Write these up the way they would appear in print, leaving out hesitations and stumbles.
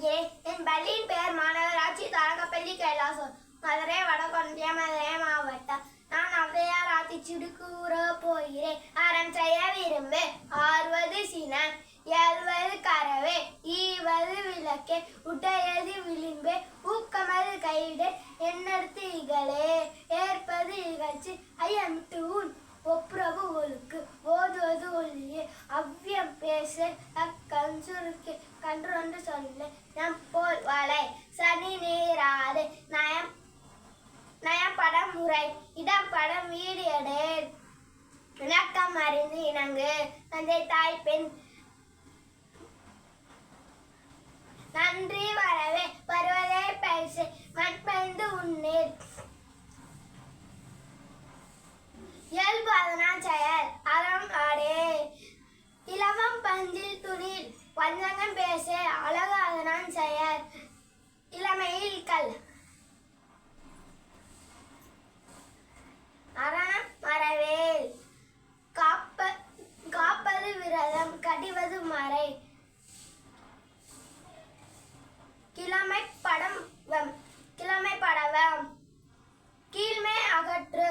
வருகிறேன். என் பள்ளியின் பெயர் மாநகராட்சி தொடக்கப்பள்ளி கைலாசம், மதுரை வடகொன்றியம், மதுரை மாவட்டம். நான் ஔவையார் ஆத்திச்சூடி கூற போகிறேன். அறம் செய்ய விரும்பு, ஆறுவது சினம், எழுவது கரவே, ஈவது விளக்கே, உடையது விளிம்பே, ஊக்கமது கையிடே, எண்ணெடுத்து இகழே, ஏற்பது இகழ்ச்சி, ஐயமிட்டு உன் ஒப்புரவு ஒழுக்கு, ஓதுவது ஒளியே, அவ்வியம் பேசு, அக்கண் சுருக்கு, கன்றொன்று சொல்லு, நம் போல் வளை, சனி நேராது, நயம் படம் முறை, இடம் படம் வீடு எடேல், இணக்கம் அறிந்து இணங்கு, தந்தை தாய் பெண் நன்றி வரவே, வருவதே பரிசு, மண்பைந்து உன்னேல், இயல்பு அதனால் செயல், அறம் ஆடே, இலவம் பஞ்சில் துணில், வஞ்சகம் பேசே, அழகு அதனால் செயல், இளமையில் கல், அரணம் மறவேல், காப்பது விரதம், கடிவது மறை, கிழமை படவம், கீழ்மை அகற்று,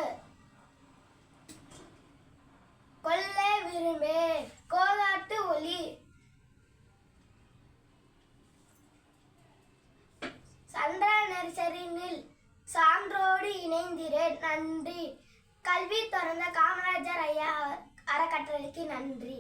கொல்லே விரும்பே, கோதாட்டு ஒளி, சந்திர நெரிசரினில் சான்றோடு இணைந்திரேன். நன்றி. கல்வி திறந்த காமராஜர் ஐயா அறக்கட்டளைக்கு நன்றி.